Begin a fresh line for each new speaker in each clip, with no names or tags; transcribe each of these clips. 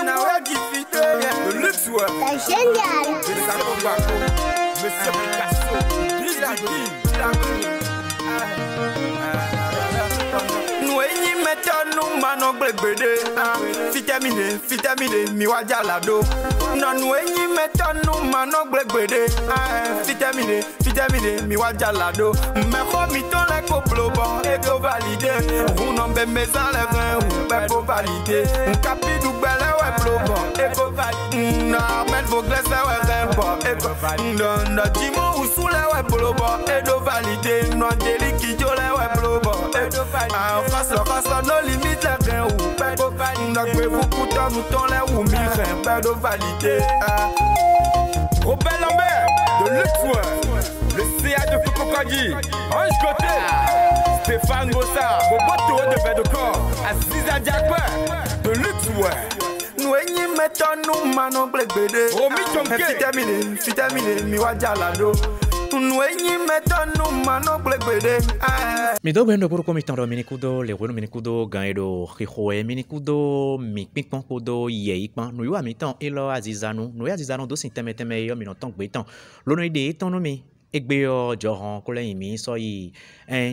Now qui fidèle, le luxe, ouais.
C'est génial.
C'est ça qu'on va Monsieur Picasso, nous y mettons nous manon blébédé. Vitamine, mi wajalado. Non, nous y mettons nous manon blébédé. Vitamine, mi wajalado. Mais comme il t'en est complobo, et go validé. Vous n'en bébé mes enlèvres, ou bébé validé. Un capi du bel ouais blobo, et go validé. Non, mais vos glaces ouais rembo, et go validé. Non, dis-moi où sous les ouais blobo, et go validé. Non, Angélique qui joue les ouais blobo, et go validé. Face nos limites les reins, ou bébé validé. Non, que vous coûtez nous ton les ou mille reins, bébé validé. Robert Lambert, de Luxe, le CA de Fukokagi, Ange Côté, Stéphane Gossa, Boboto de Bedocor, Aziza Diakwe, de Luxe, nous y mettons nous manon blébédé. Romy Chonke, vitamine, mi wajalado. Nous y mettons nous manon blébédé.
Mi do bendo por comitando minikudo le bueno minikudo ganero hihoe minikudo mi pinkpon kodo yeikpan no yo amitan elo azizanu no azizanu do sintemeteme yo mi no ton gbetan lo no ide ton no mi egbe yo johan ko leyin mi so yi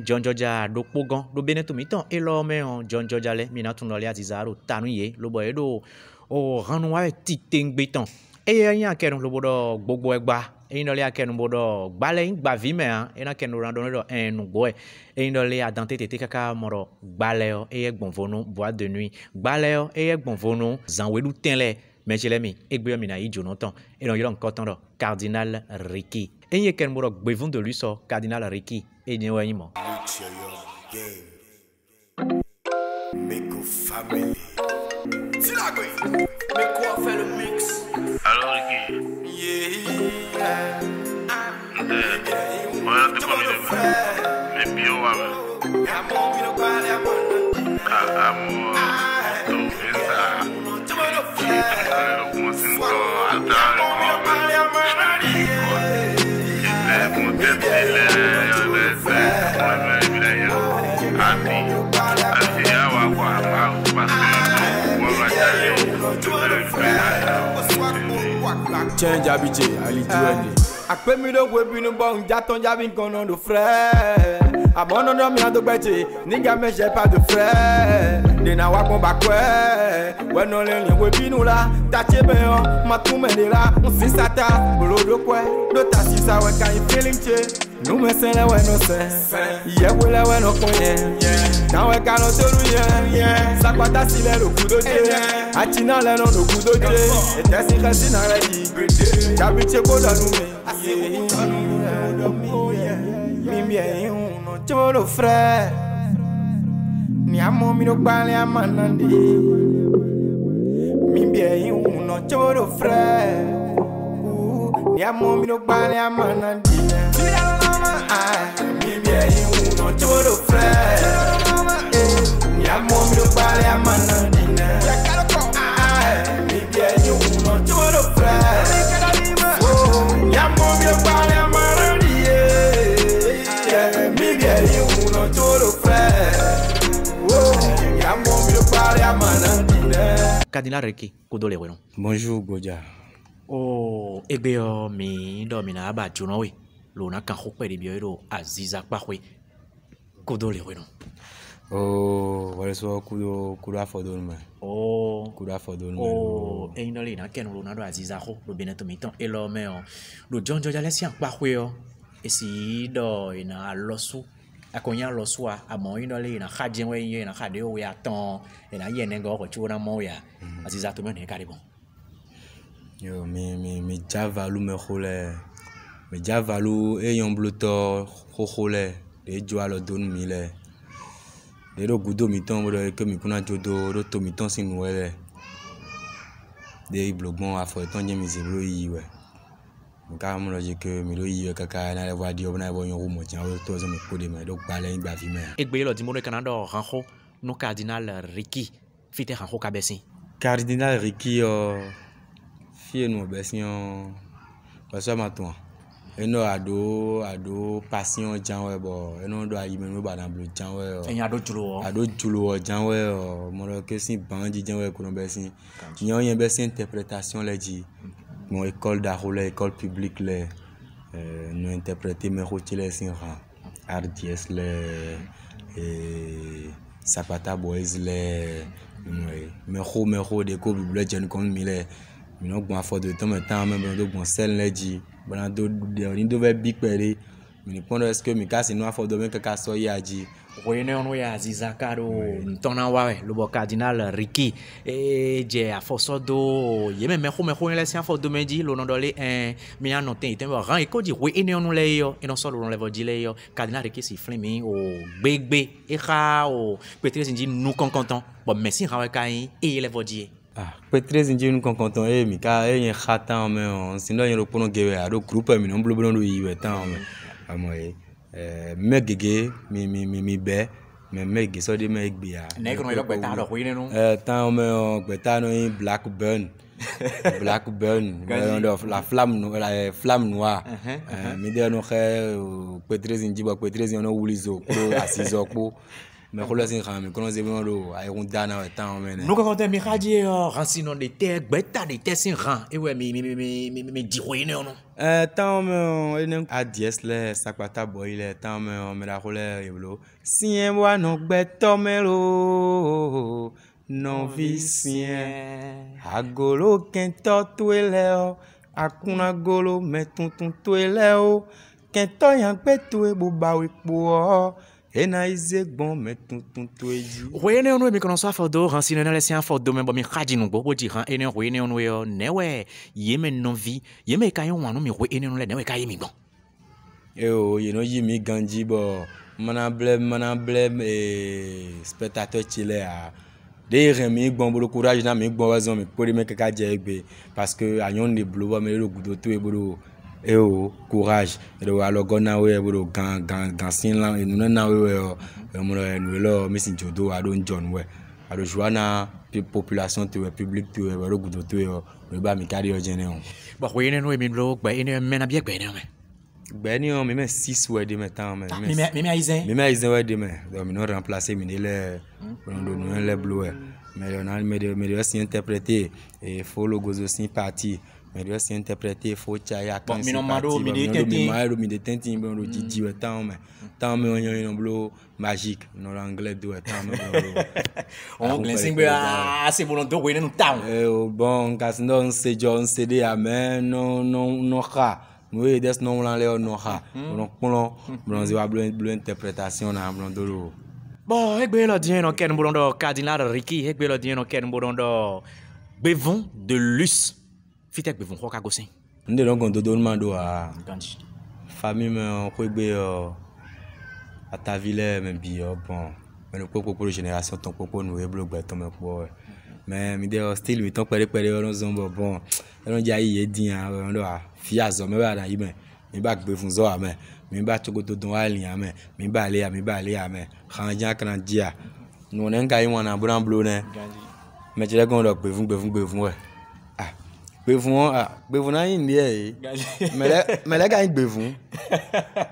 John Georgia do pogan do beneto mi tan elo me John Georgia le mi na tun lo le azizaro tanu ye lo bo edo o ranu wa titengbetan yan akerun lo bodo gbogbo egba eyin dole akenu bodo gbale gba vi me han ena kenu randon do enu gbo eyin dole adante tete kaka moro gbale o eye gbonvonu boîte de nuit gbale o eye gbonvonu zanwelu tenle mechele mi egbe mi na yi Jonathan e don yo nko tan do Cardinal Ricky eyin kenu bodo gbevun de lui so Cardinal Ricky eyin wa yin mo
Meko family. Tilagwe. Meko a fait le mix.
Alors Ricky.
Yeah.
Voilà, tu peux me mais bio avec. Amour, tout ça.
Change habitué, Ali Duende. Akpe mi do webi no bon jaton jabi kono do frère. Abono mi ado bete, nigga me j'ai pas de frère. De na wa kon bakwe. We no le webi no la, tache be yo, ma tu me de la, on si sata, bolo do kwe. Do ta si sa we kan feeling che. No me se le we no se. Ye we le we no konye. Kan we kan no tolu ye. Sakwata si le lo kudo je. Achina le no do kudo je. Et tesi kasi na ready. Jabiche ko da nu me. Mi bien uno cholo frère. Ni amo mi no bale amanandi. Mi bien uno cholo frère. Ni amo mi no bale amanandi. Mi bien uno cholo frère. Ni amo mi no bale amanandi. Mi bien uno cholo frère.
Cardinal Ricky kodo le bueno
Bonjour Goja.
o egbe yo mi do mi na ba juno we lo na kan hope de bio Aziza Pakwe kodo le bueno
Oh, so kudo afodon me.
oh
Kudo afodon me.
oh e ino le na ken lo na do Aziza ho lo beneto mi ton e lo me o lo John Georgia le sian Pakwe yo e si do ina losu akonya losu a amo ino le na khadien we yin na khade o ya ton e na yen ngo ko chu na mo ya Aziza to me ne kare bon
Yo mi javalu me khole. Mi javalu e yon bluto khole de joalo don mi le. De do gudo mi ton bodo ke mi kuna jodo do to mi ton sin wele. De blogbon afo ton je mi zebro yi we. Nka mo loje ke mi lo yi kaka na le wadi obna bo yon rumo jan o to zo mi kode me do gba le ngba fi me.
egbe lo di mo Canada ranho no Cardinal Ricky fite ranho kabesin
Cardinal Ricky fie no besin o paso ma ton. eno ado passion janwe bo eno do ayi me ba na blue janwe
en ado
julo janwe mo ke sin bandi janwe ko no be sin nyon yen be sin interprétation le di mon école d'art la école publique le nous interpréter me rotile sin ran RDS le Sapata Boys le me ho de ko bible jen kon mi le mi no gbon afọ de temps même do gbon sel le di bana do ni do ve big pere mi ni pondo est-ce que mi ka sinu afọ do me ka so ya ji
Wene ono ya Aziza kado ntona wawe lobo cardinal Ricky je afoso do yeme me ko le si afo do meji lo no dole mi anote iten ran e ko di wene ono le yo e no so lo le vo di le yo cardinal Ricky si flemi o gbegbe e kha o Petrus nji nous content bon merci rawe kai e le vo di
Petrus nji nous content e mi ka e yen khatan me on sindo yen lo pono gewe ado groupe mi no blo do yi tan me amoye me gege mi be me ge so de me gbe ya
ne ko no lo gbeta do wene no
tan me gbeta no in Blackburn la flamme noire mi de no khe Petrus nji ba Petrus no wulizo ko asizo ko me ko le sin khan mi kono ze mo do ay run dana wa tan me
no ko te mi khadi rancino de te gbeta de te sin ran e we mi di wene no
tan me ene adies le Sapata Boy le tan me la ko le yeblo sien wa no gbeto me lo non vicien agolo kento tuele o akuna golo metuntun tuele o kento yan gbeto e bo ba we po ena ize gbon metuntun tueji
wene ono mi kono so afodo rancino na le si afodo me bo mi khadi no bo di ran ene wene ono yo newe yeme non vi yeme kayon wanu mi wene ono le newe kayi mi gbon
o you know yi mi ganji bo mana blem spectateur chile a de remi gbon bo courage na mi gbon wazon mi pori me kaka je egbe parce que ayon de blow me le gudo to e boro courage do alogo na we boro gan sin la nu na we mo nu lo mi sin jodo ado John we ado joana population to public to e boro gudo to e ba mi carry o jene on
bo wene no mi lo gba ene me na bi gba ene me
Beni on me 6 ouais de temps mais
me aizen
ouais de me donc nous remplacer me les nous les blue mais on a me aussi interpréter et faut le gozo aussi parti mais aussi interpréter faut chaya
quand c'est parti
mi de tintin bon le didi ouais temps mais on y a un bleu magique dans l'anglais do temps
on glancing ba c'est bon do wene no town
bon quand on se John CD amen non ha oui des non lan le no ha on va bleu interprétation na bleu do
bon egbe lo dien no ken bondo cardinal Ricky egbe lo dien no ken bondo bevon de lus fitek bevon ko ka gosin
nde don gondo do mando a famille me ko egbe à ta ville me bi bon mais le popo génération ton popo nous e bleu ton me po mais mi de style mi ton pere on zombo bon on ja yi din on do a fia zo me ba da yi me mi ba gbe fun zo ame mi ba chogoto don ali ame mi ba le ame kan jan kan dia no ne ngai wona bran blo ne me jere gon do gbe fun we gbe fun na yin die me le ga gbe fun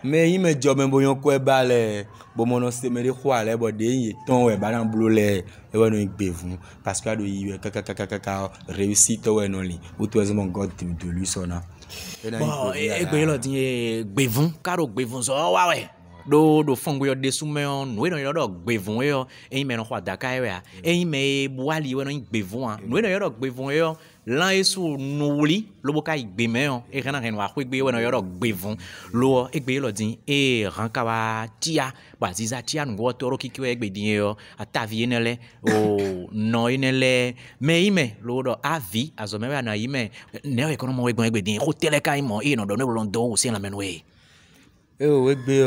me yi me jo me boyon ko e ba le bo mo no se me re kwa le bo de yin ton we ba dan blo le e wa no gbe fun parce que ado yi kaka réussite we no li o to ezo mon god de lui sona
bon egbe lo din gbevun karo gbevun so wa we do fongo yo desu me on no yo do gbevun yo eyin me no kwa daka we a eyin me buali we no gbevun no yo do gbevun yo lan esu nuli lo boka igbe me on e kana ken wa ku igbe we no yo do gbevun lo egbe lo din e ranka wa tia ba ziza tia ngo toro kikiwe egbe din yo atavi enele o no enele me ime lo do avi azome we na ime ne we kono mo egbe din hotel kai mo e no do ne lo ndo o se la menwe
o egbe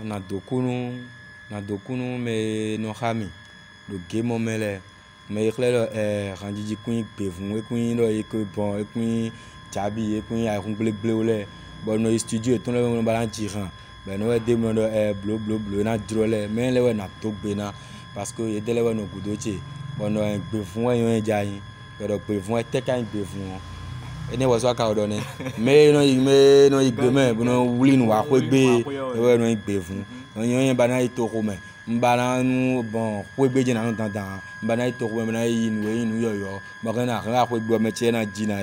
na dokunu me no hami do game mele me clair randiji kun bevun e kun lo e ko bon e kun jabi e kun a kun ble ole bon no studio ton le no balanti ran ben no de mo do bleu na drole me le we na to gbe na parce que e de le we no gudoche bon no bevun e yon jayin do bevun e te kan bevun ene wa so ka do ne me no igbe me bu no wuli nu wa ko gbe we no igbe fun yon ba na ito ko me mbana nu bon ko gbe je na no dandan mbana ito ko me na yin yo ba kan na ko gbe me che na ji na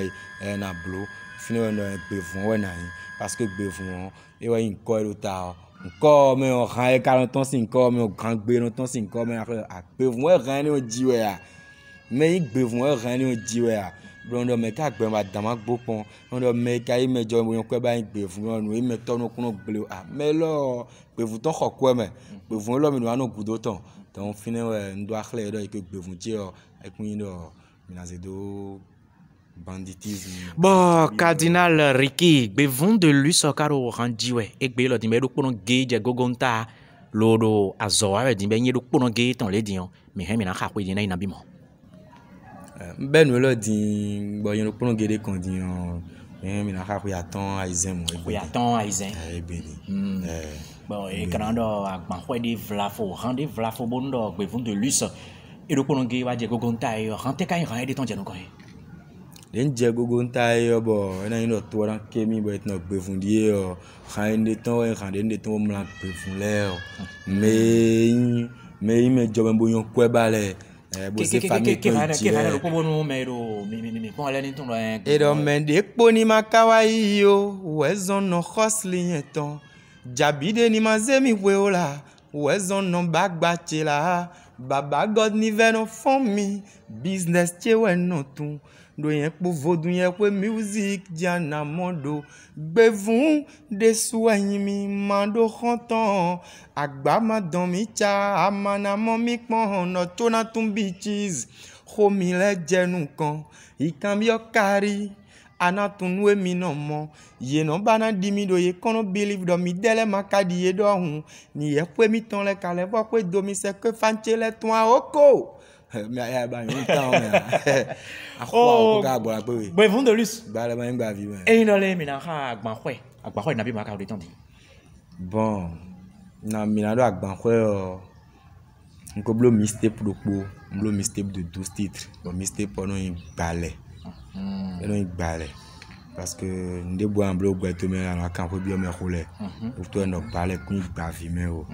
na blo fini we no igbe fun we na yin parce que igbe fun e wa yin ko ero ta nko me o kan e 40 ans sin nko me o kan gbe no ton sin nko me a gbe fun we ran ni o ji we ya me igbe fun we ran ni o ji we ya blondo me ka gbe ma dama gbopon blondo me ka ime jo mo yon ko ba gbe fun no ime to no kuno gbe me lo gbe fun ton khoko me gbe fun lo mi no gudo ton donc fini we ndo akhle do ke gbe fun ti o e kun yin do mi na ze do banditisme.
Bon, Cardinal Ricky, bevon de l'usokaro randiwe, ekbe lo dimbe do pono geje gogonta lodo azoa dimbe nyedo pono ge ton le dion, mi he mi na khakwe dina ina bimo.
Ben lo din bo yen pono gede kon dion, mi na khakwe aton aizen mo
ekbe. Aton aizen.
Ebeni.
Bon, e kanando agban khwedi vlafo, rande vlafo bondo bevon de l'us e do pono ge waje gogonta e rante kan ran e ton jeno ko.
Den je gogo nta yo bo na yin to ran kemi bo etno gbe fun die o kan de ton we kan de ton mo la gbe fun le o me jobe bo yon kwe bale bo se famille ko ti
ke ko bonu me do mi ko ale ni ton
e do men de po ni makawai yo wezon no khosli eton jabide ni mazemi weola wezon no bagba chela baba god ni veno for me business che we no tun do yen po vodun yen pe music diana mondo gbevun de soign mi mando khonton agba ma don mi cha amana mo mi pon no tona tun bitches khomi le jenu kan ikan yo kari anatun we mi no mo ye no bana di mi do ye kono believe do mi dele makadi ye do hun ni ye pe mi ton le kale bo pe do mi se que fanche le ton oko me aya ba yon tan me
oh
ga gbo la pe we
bevon de l'us
ba le ma ngba vi me
e no le mi na kha agban khwe na bi ma ka de ton di
bon na mi na do agban khwe o nko blo mistake pro blo mistake de 12 titres bon mistake pour no yin balẹ̀ e no yin balẹ̀ parce que nde bo an blo gbe to me na kan fo bi o me khole o to no balẹ̀ kun gba vi me o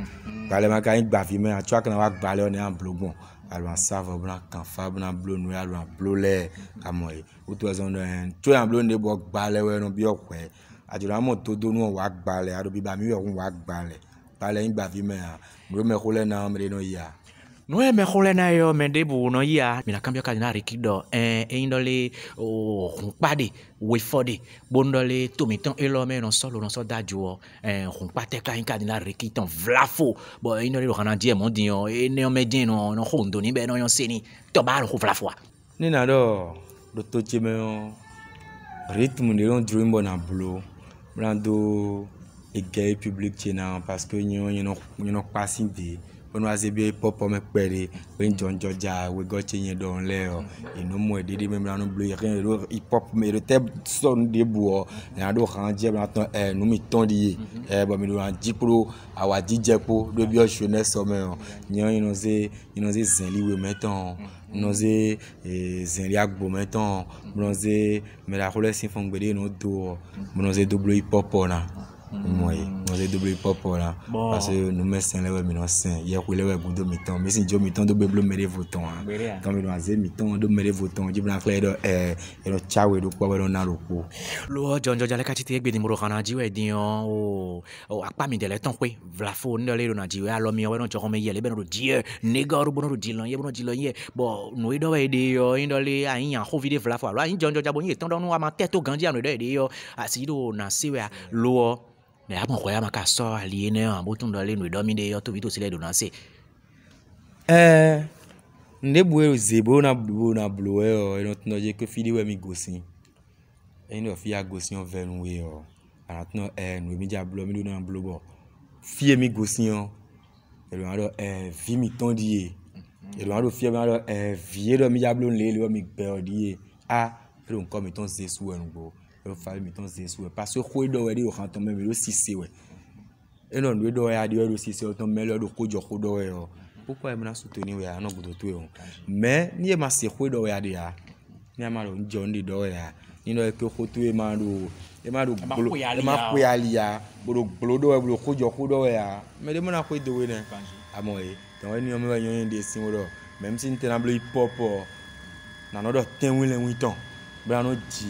balẹ̀ ma kan gba vi me a twa kan wa balẹ̀ o ne an blo bon alwa sava bna kan fa bna blo no alwa blo le amoy o to zo no en to an blo nde bo balẹ̀ we no bi o kwe ajura mo to do no wa balẹ̀ ado bi ba mi wa balẹ̀ balẹ̀ yin gba vi me a blo me khole na me no ya
no e me khole na yo me de bu no ya mi na kambia ka na rikido indole o hunpade we fode bondole to mi ton elo me no so daju o hunpate ka inka na rikiton vlafo bo indole ro die mon dion e ne o me din no hondo ni be no yon seni to ba ro vlafo
ni na do to cheme o rythme de on dream bona blo brando e gay public chena parce que you passing de on was a be pop me pere when John Georgia we got yen don le o ino mo de me no blue rien hip hop me de te son de bo na do kan je na ton no mi ton di bo mi do an jipro awa DJ po do bi o shone so me o nyan ino ze zenli we meton no ze zenli agbo meton bronze me la role sin fon gbede no do bronze double hip hop na moi on est double hip hop là parce que nous met saint lewe mi no saint hier ko lewe gudo mi ton mais si jo mi ton do be blo mere voton quand mi do aze mi ton do mere voton ji blan clair do no chawe do ko do na ro ko
lo jonjo jale ka ti te gbe ni mo ro kana ji we din o apa mi de le ton pe vlafo ni le ro na ji we alo mi o we no jo me ye le be no die nega ro bono ro di lon ye bono di lon ye bo no e do we de yo indole ayin yan ho video vlafo alo ayin jonjo jabo yin ton do no wa ma teto ganji anu de yo asido na siwe lo ne abon khoya makaso aliene amboto ndole no domi de yo to vito sile do na se
nde buwe zebo na blo e no tno je ko fidi we mi gosin e no fi agosin venu we o anatno no mi ja blo mi do na blo bo fi mi gosin o e lo ado vi mi ton die e lo ado fi mi ado vie do mi ja blo le mi gbe odie e lo nko mi ton se su enu gbo fa mi ton se su parce que ko do we de o kan ton me lo sisi we e no do do ya de lo sisi o ton me lo do kojo ko do we o pourquoi e mna soutenir we ya no gudo to e o mais ni e ma se ko do we ya de ya ni ama lo njo ndi do we ya ino ke khoto e ma do
kwe ali
kwe ali ya bodo blodo e bodo khojo khodo ya me de mona kwe do we ne amoy donc ni o me yon de sin wodo même si n'était hip hop na no do ten wi le wi ton bra no ji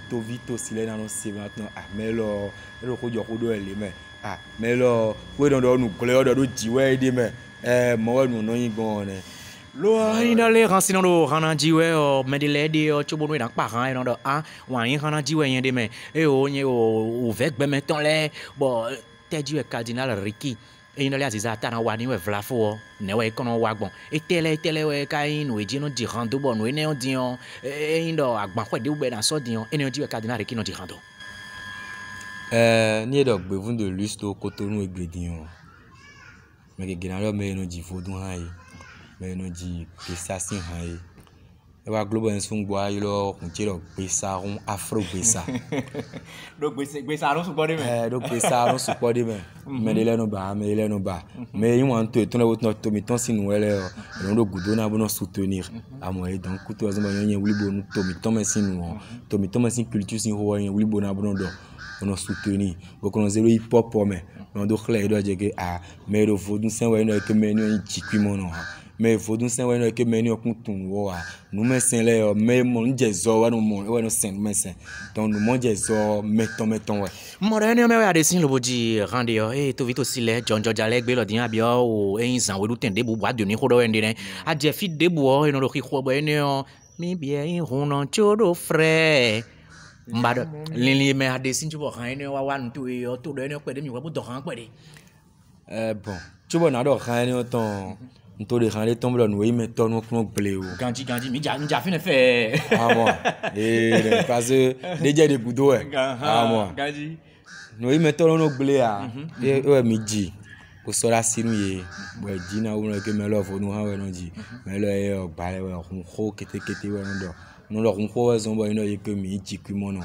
to vito sile na no se maintenant mais lo khojo khodo e le me mais lo we don do nu kle do ji we de me mo nu no yin gon ne
lo ina le ransino do hana jiwe o medile di o chubo no na pa han no do wa yin hana jiwe yen de me o nye o vek be meton le bo te jiwe cardinal Ricky ina le aziza ta na wa ni we vlafo ne we kono wa gbon tele we ka inu eji no di hando bo no ene o di on indo agban kwe de ugbe na so di on ene o jiwe cardinal Ricky no di hando
ni do gbe fun de lusto Cotonou egbedin o me ke gina me no ji fodun han yi me no ji ke sasin han yi e wa global sun gbo ayi lo kun che lo gbe sarun afro gbe sa
do gbe sarun support me
do gbe sarun support me me le no ba me yin wan to le wotno to mi ton sinu ele o do gudo na bono soutenir amoy donc kuto azuma yen wuli bo no to mi ton me sinu to mi ton me sin culture sin ho yen wuli bo na bono do on soutenir bo kono zero hip hop me on do clé do jege me do vodun sen we no ke me no jikwi mo no mais vodun sen we no ke me no kun tun wo nu me sen le me mo nje zo wa no sen me sen donc nu mo nje zo meton we
mo re ni o me wa de sin loboji rande yo to vito sile jonjo jale gbe lo din abi o eyin san we du ten de bu wa de ni ko do we ndine a je fit de bu o ino lo ki ko bo eni o mi bien huno chodo frère mbado lili me ade sin chubo kan eni wa ntu yo to do eni pe de mi wa bu do kan pe de
bon chubo na do kan eni o ton nto de kan le tombe lo no me ton no kun ble o
ganji mi ja fin fe
moi parce que déjà de gudo moi
ganji
no me ton no ble e mi ji o so la sinu ye bo ji na wo no ke me lo fo no ha we no ji me lo e o gba le we kun kho kete we no do no lo kun kho zo bo ino ye ke mi ji ku mo no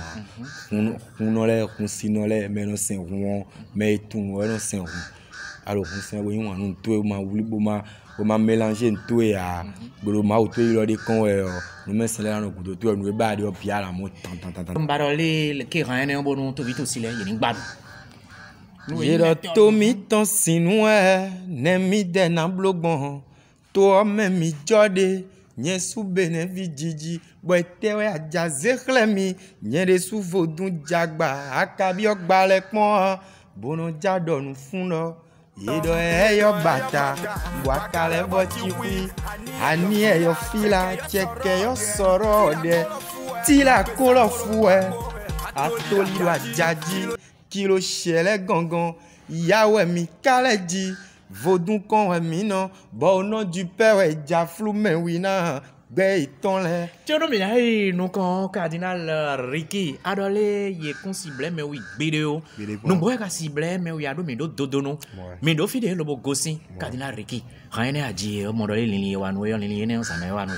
kun no le kun sino le me no sen won me tun we no sen won alors kun sen we yin wan to ma wuli bo ma mélanger tout ya bolo ma o to ilo de kon no me sen le no gudo to no e ba de o bia la mo tan
mbaro le ke ran ne bo no to vito sile ye ni gbadu
Jero to mi ton sinwe ne mi de na blogbon to me mi jode nye su bene vijiji boete we ajaze khlemi nye de su vodun jagba akabi ogba le pon bono jadonu funo yedo eyo bata wakale bochikwi ani eyo fila cheke yo soro de tila kolo fuwe atoli wa jaji kilo shele gangan yawe mi kaleji vodun kon we mi no bo no du père e ja flou me wina gbe iton le
tiono mi ai no kon cardinal Ricky adole ye kon cible me wi gbedeo no boy ka cible me wi ado mi do dodono mi do fide lo bo gosin cardinal Ricky raine aji o modole lili wa no yo lili ne o sa me wa no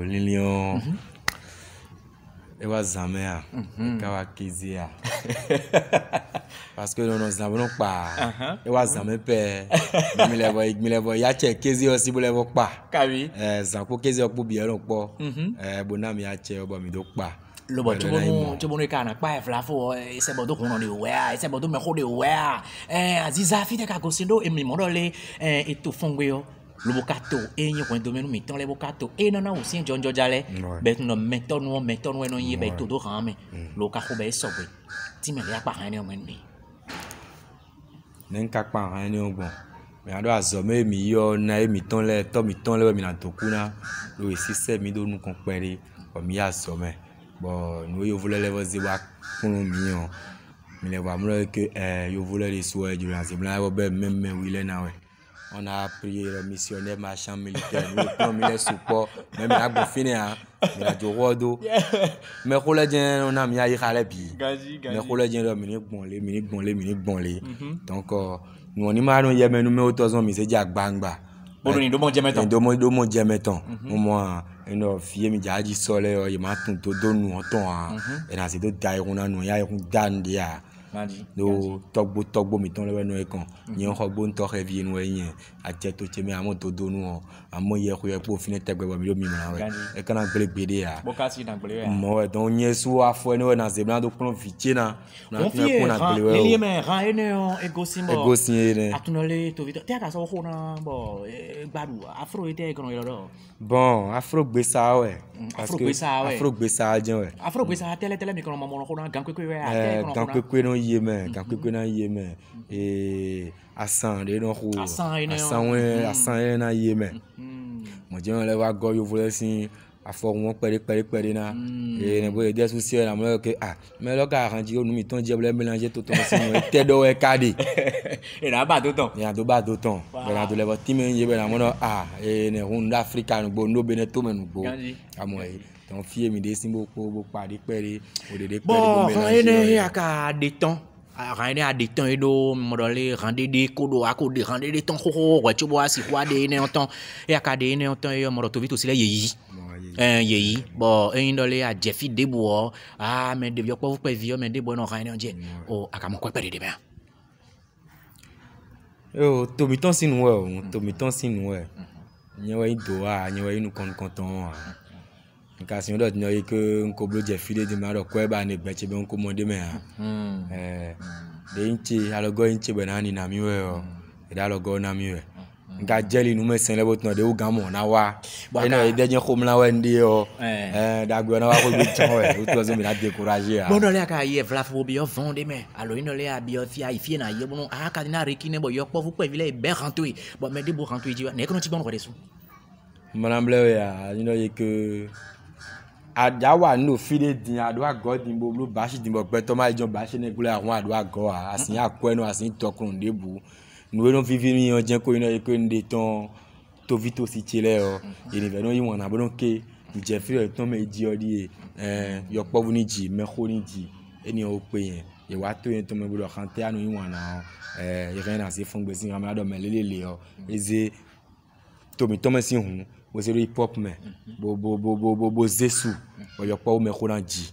lili o e wa zamea ka wa kizia parce que non zameno pa e wa zame pe mi le bo ya che kezi o si bo le bo pa
kabi
zanpo kezi o po bi e ron po bona mi ya che o bo mi do pa
lo bo chubo ka na pa e flafo e se bo do kun no de we e se bo do me ho de we aziza fi de ka go sindo e mi modole e to fongwe o lo bokato e nyi ko domenu mi ton le bokato e nana o sin jonjo jale bet no meton no no yi be to do han me lo ka ko be so be ti me le apa han ni o men ni
nen ka pa han ni o gbon me ado azome mi yo na e mi ton le mi na to kuna lo e sise mi do nu kon pere o mi azome bo no yo vole le voze wa kunu mi yo mi le wa mo ke yo vole le so e jura se bla be même oui le na we on a prié le missionnaire marchand militaire nous prenons les supports même la bon fini hein mais la jowodo mais collègues on a mis à y aller bi mais collègues là mini bonlé donc nous on imagine y a mais nous mais autour mi c'est dia gbangba
bono ni do mo
jemeton moi eno fie mi jaji sole o y ma tun to do nu oton et na c'est de dai on a nu ya on dan dia do togbo mi ton le no e kan nyen ho bo nto he vie no yin aje to che mi amo to do nu amo ye ko ye po fine tegbe bo mi do mi na we e kana gbede ya
bokasi na gbele ya
mo e don nye su afo ni we na zebra do plon vitie na
fie
ko na gbele we
ele me ran ene o egosimbo
ene
atunole to vito te aka so ho na bo gbadu afro ite kan yo do
bon afro gbe sa we
afro gbe sa we
afro gbe sa jen we
afro gbe sa tele mi kan mo ho na gan kwekwe we
gan kwekwe no ye me gan kwekwe na ye me asan de no ho asan na ye me mo je le wa go yo vole sin afọ wọn pẹrẹ na ne bo de souci na mo ke me lo ka ranji onu mi ton je ble mélanger to ton sin mo te do e kade
e na ba do ton
be na do le bo ti me ye be na mo no ne hun africa no gbo no be ne to me no gbo amo e ton fie mi de sin bo pade pere o de pere
bo mélanger ne aka de ton rien à des temps et do modèle rendre des codes à code rendre des temps ouais tu vois si quoi des ne entend et à cadre ne entend et mo to vite aussi là yeyi bon indole a Jeffy Debo mais de vieux pas vous vieux mais de bon rien on dit oh akamo quoi perdre bien
to mi ton sin ouais nyewe do nyewe nu konton nka si ndo nyo ke nko blo Jeffy de ma ro ko ba ne gbe che be nko monde me de inchi alogo inchi be na ni na mi we o de alogo na mi we nka jeli nu me sen le bot no de u gamo na wa eno de je khom la we ndi o da gwe na wa ko bi chan we u to zo mi na décourager
bon no le aka ye vla fo bi o vendre me alo ino le a bi o fie na ye bon ka dina rekine bo yo po fu pe vile be rentoué bon me de bo rentoué ji ne ko no ti bon ko de so
manamble ya ino ye ke ajawa no fide din ado ago din bo blo bashi din bo pe to ma ijon bashi ne gule awon ado ago asin akọ enu asin tokun debu nuwe no vivi mi yan jen ko ina ye ko nde ton to vito si chile o eni ve no yi won na bo ke Jeffrey ton me ji odi yo povu ni ji me kho ni ji eni o pe yen ye wa to yen to me bo kan te anu yi won na ye ren na se fun gbe sin amado me lelele o eze to mi to me sin hun wo se hip hop me bo zesu o yo pa o me ko na ji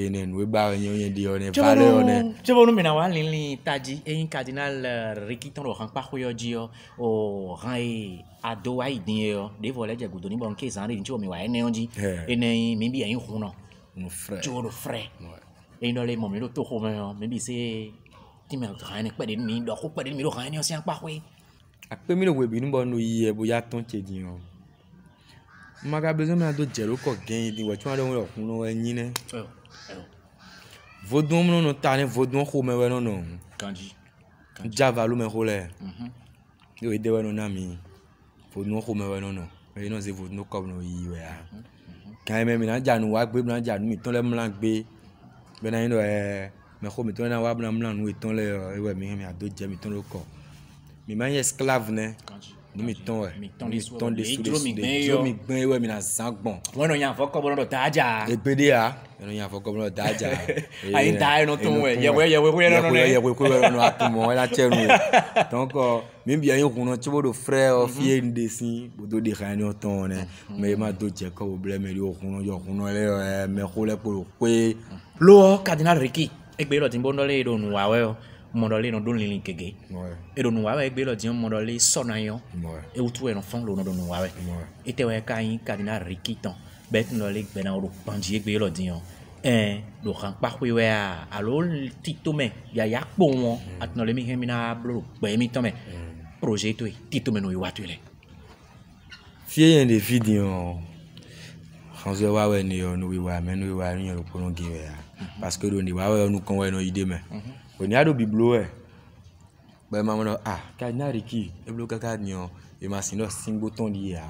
ne no ba yen di o ne vale o ne
chebo no me na wa lin taji en cardinal Ricky ton ran pa ko yo ji o ran ado wa idin o de vole je gudo ni bon ke san ri nti o mi wa ene onji ene mi bi en hun no
no frère
jo no frère e no le mo mi lo to ko me mi bi se ti me ran ne pe de mi do ko pe de mi lo ran ne o se an pa ko
ape mi lo we bi ni bon no yi e bo ya ton chedin o maga besoin na do jero ko gen di we tun ado kun no yin ne vodun no ta ne vodun ko me we no
kanji
java lu me ko le yo ide we no na mi vodun ko me we no e no se vodun ko no yi we a kan me mi na janu wa gbe na janu mi ton le mlan gbe be na yin do me ko mi ton na wa bna mlan nu ton le e we mi ado je mi ton lo ko mi ma ye esclave ne ni mi ton de gben we mi na sangbon
won no yan foko bo no daja
egbede a no yan foko bo no daja
ayin da no ton we ye
no atumo la chenu donc mi bi ayin kun no chibo do frère o fie ndesin bodo de kan no ton ne me ma do je ko problème ri okun no le me ko le po pe
lo cardinal Ricky egbe lo tin bo no le do nu wa we o modole no don lin kege e do nu wa we egbe lo tin modole sona yo e utu e no fon lo no do nu wa we e te we ka yin cardinal Ricky ton bet no le gbe na o panji egbe lo tin yo lo kan pa we we a alo tito me ya po won atno le mi he mi na blo gbe mi ton me projet to tito me no yo watu le
fie yen de video hanzo wa we ni yo no we wa me no we wa ni yo ko no gi we parce que do ni wa we no kon we no ide me oni ado biblo ba ma no cardinal Ricky e blo kaka ni o e ma sin no singbo ton di ya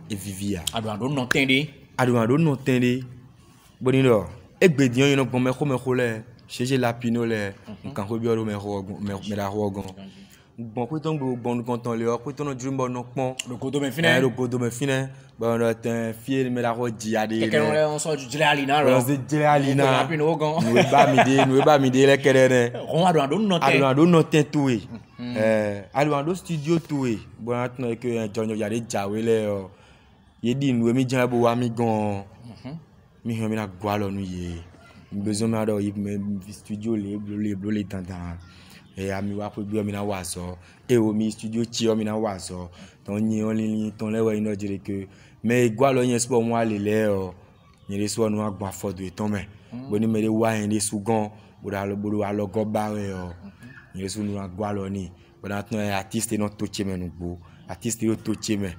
e vivia
ado no tende
boni no egbe di yon no pon me ko le cheje la pino le nkan ko bi o me da ho gon bon ko ton gbo bon konton le o ko ton dream bon no pon
le godo me
fine ba no ten fie me da ho ji ade
ke ken on so jile alina ro
jile alina
la pino gon
no ba mi de le kere
on ado
no ten tuwe ado studio tuwe bon atno ke jonyo ya de jawe le o ye di nu mi jan bo wa mi gan mi han mi na gwa lo nu ye besoin de studio les tantans et ami wa pour bien mina waso et au mi studio ti o mina waso ton yin on lin ton lewe ino dire que mais igwa lo yen sport moi lele o yin le so no agba fodo ton me boni me le wa yin le sugan bodo alo go bare o yin le so no agwa lo ni bodo ton artiste no toche me no gbo artiste yo toche me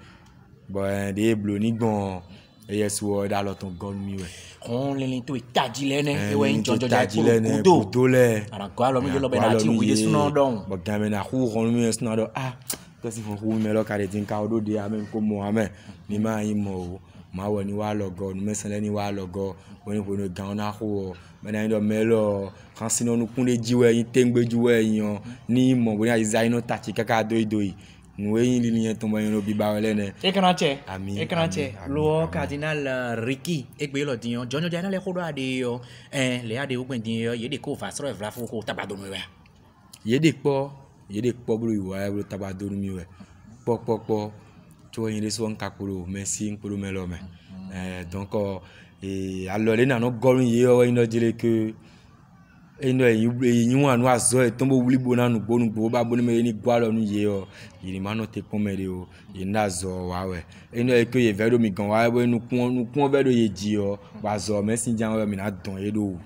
bon de blo ni gbon e yeso da lo ton gon mi we
on le to itajile ne e we njojo
kudo le
ara ko alo mi lo be na ti wi de suno don
bo game na hu ron mi suno do to si fun hu me lo ka de tin ka odo de amen ko mo amen ni ma yin mo ma wo ni wa logo ni mesan le ni wa logo woni ko no gan na hu me na ndo me lo kan sino nu kun de jiwe yin tengbe jiwe yin ni mo bo ni aza ino tati kaka doidoi nous yin li ton bayon bi ba wele ne
e kana che lo cardinal Ricky egbe lo diyan jonjo jana le kodo ade yo le ade o gbendin yo ye de ko fa sro evla fun ko tabado mi we
ye de po bro iwa bro tabado mi we po to yin le so nka kuro merci nkuro me lo me donc alors le na no gorun ye o yin do dire que eno yin anu azo etombo wuli bona nu gbo ba boni me ni gwa lo nu ye o yiri ma no te pon me de o yin azo wa we eno e ke ye vedo mi gan wa we nu kun vedo ye ji o wa zo messenger we mi na don ye do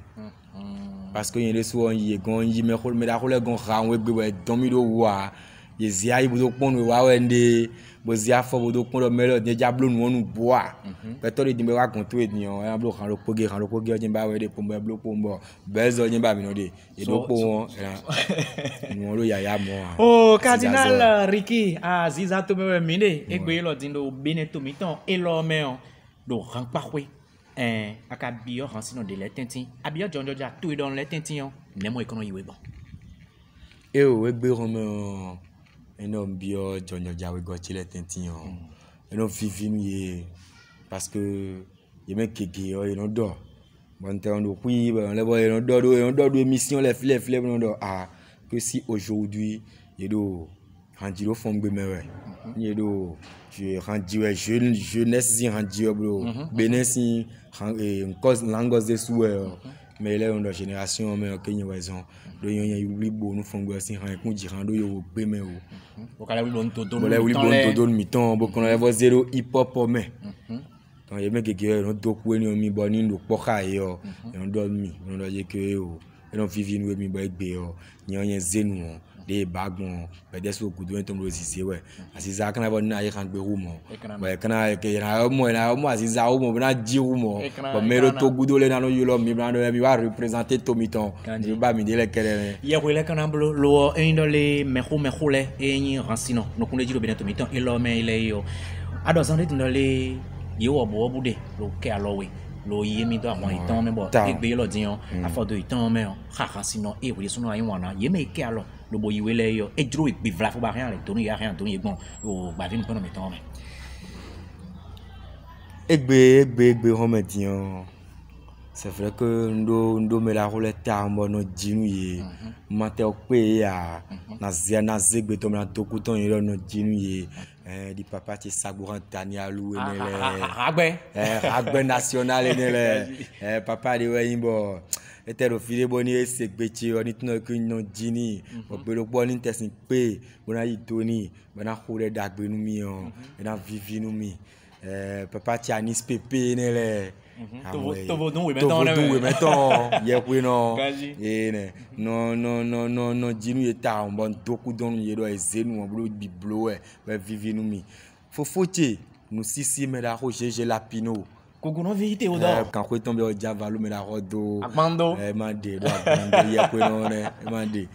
parce que yin le so ye gan yi me ko me da ko le gan ra we gbe we don mi do wa ye zia yi bodo pon we wa we nde bo zia fo bodo pon do me lo de jablo nu onu boa pe to de dimbe wa gon to eniyan e blo kan lo poge o jin ba we de pombo blo pombo bezo jin ba mi no de e do po won ni won lo yaya mo
oh cardinal Ricky aziza to me mi de egbe lo din do beneto mi ton e lo me on do ran pa we akabi o ran sino de le tintin abi o jonjo ja to don le tintin on ne mo ikono yiwe bon
e o egbe ron me eno bio jonjo ja we go chile tintin on eno vivinu ye parce que ye me keke o eno do bon te on do kui bon le boy eno do émission les filles on do que si aujourd'hui ye do randiro fongbe me we ye do je randi we jeunesse randi bro benesi en cause langos de souhait mais là on de génération mais que ñu raison do yon yu bo nu fongbe si ran ku ji rando yo gbe me
o kala wi bon to
don mi ton bo kono level 0 hip hop me donc ye me gege no do ku eni mi bo ni ndo poka yo on do mi on do je ke o e no vivi nu mi bo egbe o nyan zenu de bagon be deso gudu en tom rosisi we asiza kana bo na ye kan gbe ru mo be kana ke na mo asiza o mo na ji ru mo bo mero to gudu le na no yulo mi brando mi wa representer tomiton ni ba mi de le kele
ye ko le kana blo lo indole mehu le yin ransino no kunle jiro be tomiton e lo me ile yo adozan de ndole ye wo bo bude lo ke alowe lo yi mi do àwọn ìtàn me bo egbe lo diyan afodo ìtàn me ha sino e wo sunu ayin wana ye me ke alo lo bo yiwe le yo e dro igbe vla fo ba rien le tonu ya rien tonu egbon o gba vi mi pon mi tan me
egbe home diyan c'est vrai que ndo me la role ta mo no jinu ye mate o pe ya na zia na zegbe to me na dokuton ye no jinu ye di papa ti sagouran Danielou enele agbe national enele papa de we yimbo etero file boni esegbe ti oni tno ku no jini o pe lo po ni tesin pe bona yi toni bona khore dagbe nu mi on na vivi nu mi papa ti anis pepe enele
to don we
meton ye ku no no jinu ye ta on bon doku don ye do ezenu on blo bi blo we vivi nu mi fofoche nous sisi me la roger la pino
koguno vite o do
kan ko tombe o javalo me la rodo
akmando
mande do akmando ye ku no ne mande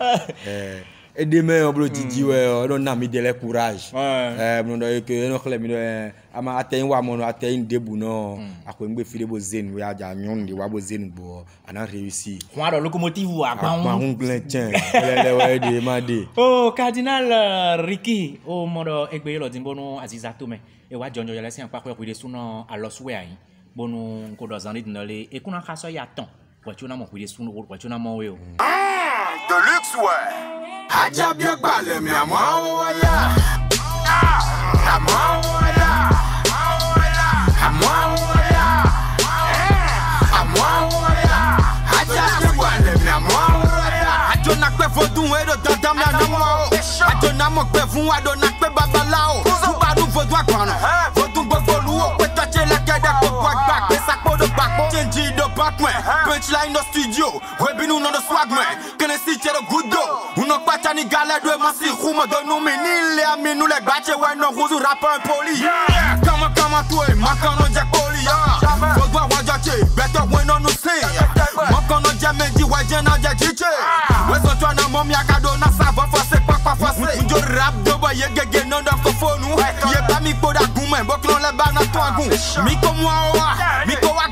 et demain on blo didi we on na mi de le courage mon do que no khle mi do ama aten wa mo no aten debu no akwe ngbe file bo zen we aja nyon de wa bo zen bo ana réussi
wa do locomotive wa
pa un glen le we de mande
oh cardinal Ricky o modo egbe lo din bonu aziza to me e wa jonjo yele sin pa ko de sunu aloswe ayin bonu ko do zanit nole e kuna khaso ya ton wa chuna mo ko de sunu wa chuna mo we o
de luxe ouais aja bien parler mais à moi ya à moi ya à moi ya na mo pe fun adona pe babalao tu ba du vodun agbana vodun gbogbo luwo pe tache lekede gbogbo agba pe sapo do papo change do backman punchline no studio we binu no swagman kene si chero good do uno pacha ni gale do ma si rumo do no mi ni le aminu le gbache we no ruzu rap un poli kama tu e makano je poli vodun wajache better when no say makano je meji waje na je chiche we so to na mom ya kado na savo force papa force jo rap do boy ye gege no da ko fonu ye ba mi poda gun bo klon le ba na to agun mi ko mo wa mi ko wa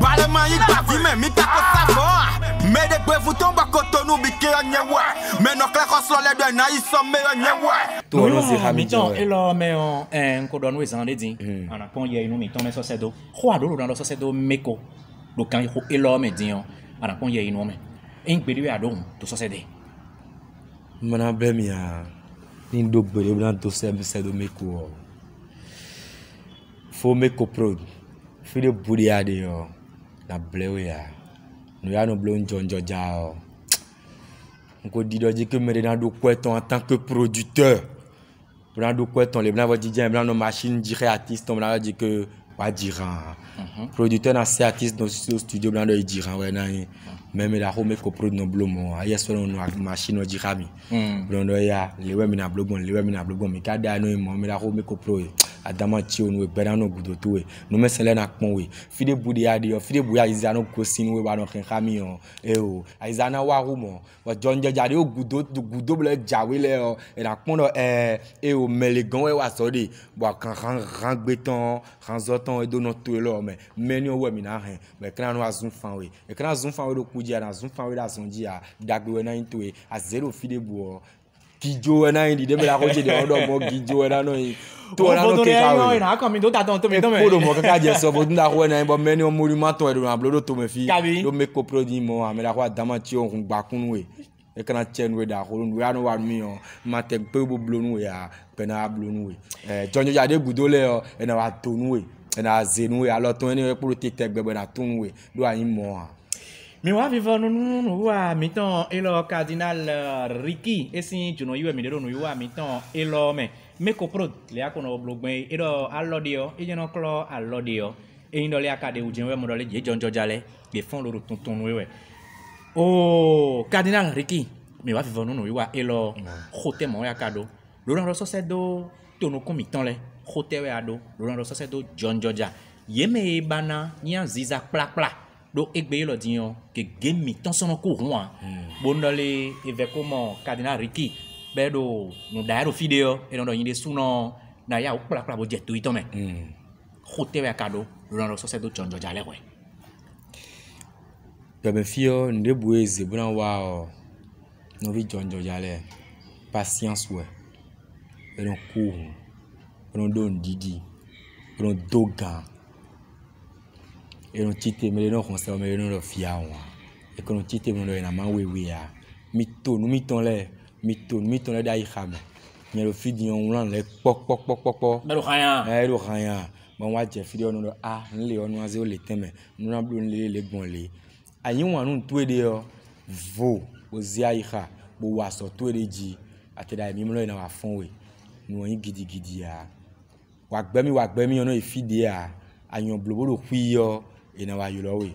bale man yi ba fi me mi ta ko savo me de pe fu ton ba ko tonu bi ke anyewa me no kle ko so le do na yi so me anyewa
to no si hamiton elo me on ko don we san de din ana pon ye inu mi ton me so sedo ho ado lo dan lo so sedo meko lo kan ho elo me din ana pon ye inu me en gbere we ado to so sede
mana be mi a ni do gbere blan to sedo meko fo meko pro fi de buri ade yo na blewe ya no ya no blon jonjo ja o nko didoji que me na do kweton en tant que producteur blan do kweton les blan va dire blan no machine dire artiste on blan dit que pas dire producteur na c'est artiste dans studio blan do dire ouais na même la home ko produit no blomo aya so no machine o dire mi blan do ya le we mi na blogon mi ka da no mo me la home ko pro adama chi onu be na no gudo to we no me sele na pon we fi de budi ade yo fi de buya izano ko sin we ba no ken khami yo o izana wa rumo wa jonje jade o gudo ble jawe le o e na pon o melegan we wa so de bo kan ran gbeton ran zoton e do no to lo me meni o we mi na hen me kan no azun fan we e kan azun fan we do kuji na azun fan we da sonji a dagbe we na into we a zero fi de bu gijo na indi de me la ko je de odo mo gijo na no to na no ke ka we
na ko mi do ta ton to mi to me
ko do mo ka je so bo nda ko na bo meni o monument to e do na blodo to me fi do me ko produit mo a me la ko adama ti o gba kun we e kana chen we da ko no ya no wa mi o ma te pe bo blonu we a pe na blonu we jonjo ya de gudo le o e na wa tonu we e na zenu we a lo ton ni we pro te gbe na tonu we do ayin mo a
mi wa vivo no wa mi ton elo cardinal Ricky esi juno yiwe mi de no wa mi ton elo me ko pro le akono blogben elo alodio e jeno klo alodio e indo le akade ujenwe mo dole je jonjo jale be fon loro tuntun we oh cardinal Ricky mi wa vivo no wa elo hote mo ya kado lo ran so se do to no ko mi ton le hote we ado lo ran so se do jonjo ja yeme bana nya ziza pla do egbe lo dion ke gemi ton sono ko ruan bondole eveko cardinal Ricky bedo no dairo video e no yinde suno na ya pla bo jetu ito me hote we kado lo so se do jonjo jale we
be me fio nde bueze buna wa no vi jonjo jale patience we e no ko no don didi no doga e non tite me no conseil me no fia wa e ko no tite me no na ma wewe ya mi ton le da ihame me lo fidi on lan le pok
me lo
khaya bon wa je fidi on no nle on wa ze o le teme no na blu le gbon le ayin wa nu tu ede yo vo o zia iha bo wa so tu ede ji ateda mi mo lo na wa fon we no yin gidi ya wa gbe mi ono ifidi ya ayon blobo lo kwi yo e na wa yo lo we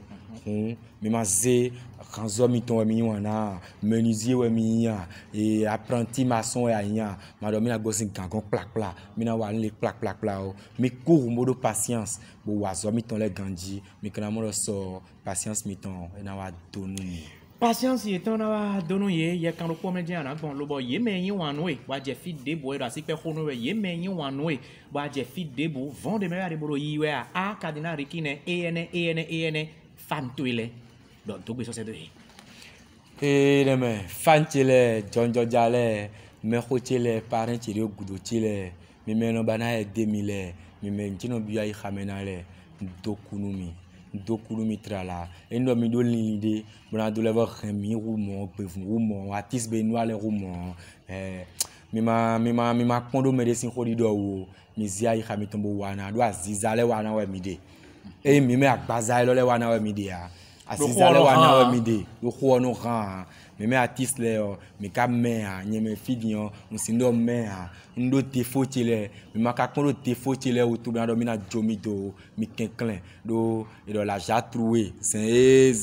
mi ma ze kanzo mi ton mi wana menuisier we mi ya e apprenti maçon ya nya ma do mi na go sin gangon plak mi na wa le plak o mi cours modo patience bo wa zo mi ton le ganji mi kana mo so patience mi ton e na wa donu mi
patience eton na wa donu ye kan ro po me dia na gbon lo bo ye me yin wan we wa je fi debo e ra si pe khonu we ye me yin wan we wa je fi debo vend de me ya de boro yi we a cardinal Ricky ne ene fan tuile don to gbe so se do
le me fan tile jonjo jale me khotile parent tile gudo tile mi me no bana e 2000 mi me ntino biya i khamena le dokunumi trala endo mi do linde bana do lever mi rumo artiste be noale rumo mi ma kondo medicine khodido wo mi zia i khamitombo wana do azizale wana we mide e mi me agbaza lo le wana we mide ya Azizale wana we mide. Lo ko no ran. Mais artiste les mais ka mea nyeme fidion musindo mea ndo te fotile mais maka kondo te fotile autour na do mina jomido mi kenklen do et do la jatroué c'est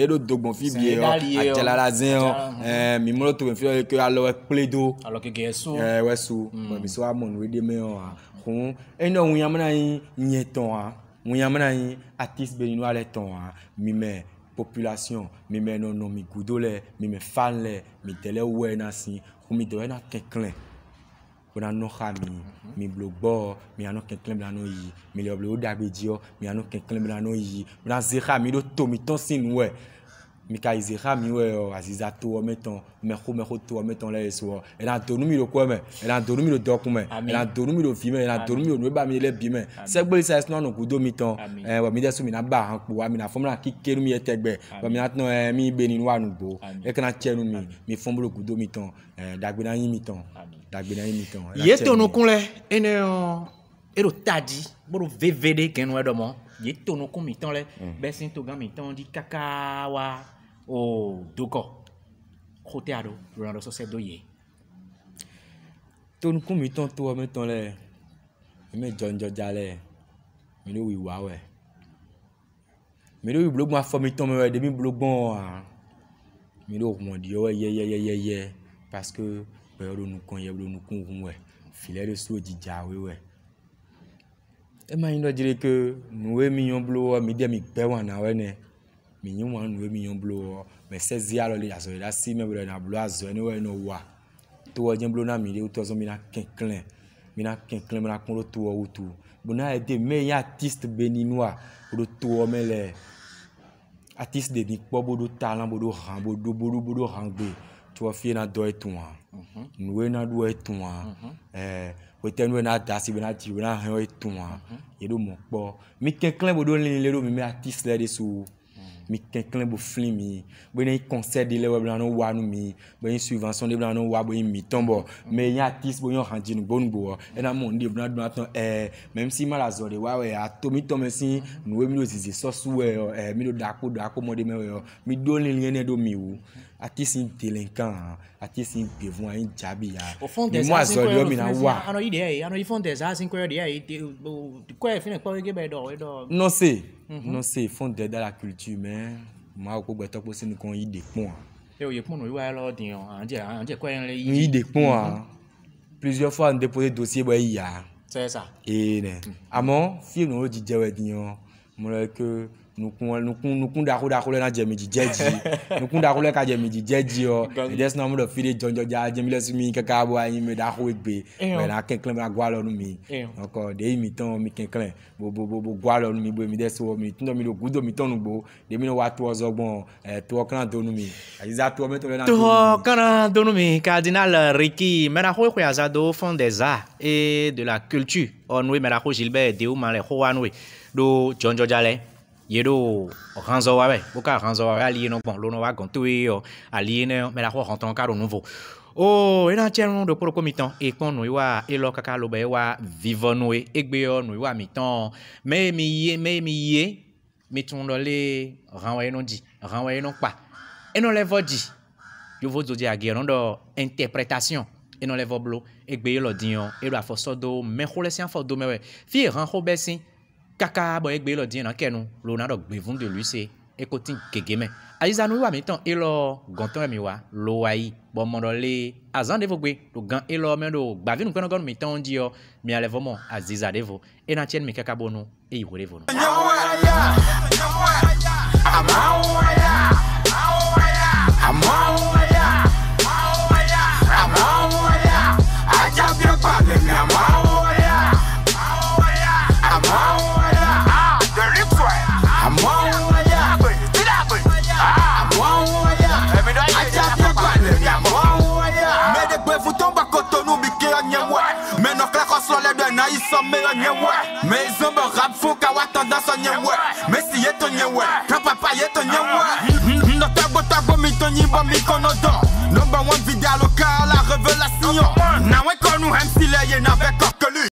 do dogbon fibie atela la zin mi mo to fi que alors pledo
alors que gesso
ouais sou mi so amon we de me on eno unyamana yin nyeton a unyamana yin artiste béninois les ton mi me population mi me non mi goudole mi me fan le mi tele we na si mi do na kenklen na no khami mi blogbo mi ano kenklen na no yi mi le oblo dagbedio mi ano kenklen na no yi na zera mi do to mi ton sin we mi ka izera mi we aziza to meton me ko to meton le so e na to nu mi do ko me e na to nu mi do doku me e na to nu mi do fi me e na to nu mi do ba mi le bi me se gbe se no no gudo mi ton wa mi de so mi na ba han po wa mi na fo na kikeru mi etegbe wa mi na ton mi be ni wa nu gbo e kana chenu mi fo blo gudo mi ton dagbe na yin mi ton dagbe na yin mi ton
ye to no kun le ene ero tadi boro vvd kenwe do mo ye to no kun mi ton le be sin to gan mi ton di kaka wa o doko côté ado Ronaldo so se do ye
to no kun mi ton to me ton le me jonjo jale mi do wi wa we mi do wi blog ma fo mi ton me de mi blog bon mi do mo di o ye parce que période nous kon ye nous kon we filet de so dija we e ma ndo dire que nous e million blo mi de mi pe wana we ne mi yin wan nous e million blo mais 16 alors les aso la si me blo na blo azo ne we no wa to o jen blo na mi de to zo mi na kenklen mi na kon to o tu bona e de me artiste béninois do to o me le artiste de ni po bodo talent bodo ran bodo rangbe tu vas fier na do et tout nous na do et tout peut-être nous na dasi na ti na han et tout et do mon po mi kenklen bodo le do mi artiste là dessous mi kenklen bo flimi bo na concert de le bla no wa nu mi bo une subvention de bla no wa bo mi tombo mais y artiste bo yon randi nu bon bo et na mon de bla do attend même si mal azore wa we atomi to merci nous mi do zizi so su we mi do dako mo de me mi do le lien do mi wu artiste délinquant artiste devant un jabi ya
au fond des
moi azore mi na wa
ano ide ano ifon des as in quoi dia quoi fin quoi ge be do
non c'est fond dans la culture mais moi ko gbeto po sinu kon ide pon
ye pon no wa lo din anje quoi le
ide pon plusieurs fois on déposer dossier bo ya
c'est ça
et ne amon film no di jewe din mo le que nous dako le na jemi jeji nous dako le ka jemi jeji o e des na mo do fi de jonjo ja jemi le sumi kaka bo ayin me dako egbe me na kenklen ma gwa lo nu mi encore de mi ton mi kenklen bo gwa lo nu mi bo mi des o mi tundo mi do gudo mi ton nu bo de mi no wa to ozogbon to kan do nu mi aiza to me to le na
to kan do nu mi cardinal Ricky me na ho ko ya do fond des arts et de la culture on we me na ho Gilbert de o ma le ho wa nu do jonjo jale yedo ranzo wawe boka ranzo wawe ali no bon lono wa gontuи ali ne me la ho renton caro nouveau oh ena tien de pour comitant e kon no wa e lo kaka lo be wa vivonu egbe yo no wa mitan me mi ye mi ton le ranwa no di ranwa no pa e no le vodi yo vozo di agi no do interprétation e no le voblo egbe yo lo dion e lo afoso do me khole sian fo do me fi ran ho besin kaka bo egbe lo din na kenu lo na do gbe fun de lui c'est ekotin kegeme aiza no wa mi tan e lo gonton mi wa lo wa yi bo mo do le azan de vo gbe do gan e lo me do gba vinu kenu gon mi tan di yo mi ale vo mo aziza de vo e na tien mi kaka bonu e iwo de vo no
mais ils ont rap fou kawa tendance on yewe mais si yeto yewe quand papa yeto yewe no tabo mi toni bo mi konodo number one vidéo local la révélation na we konu MC le ye na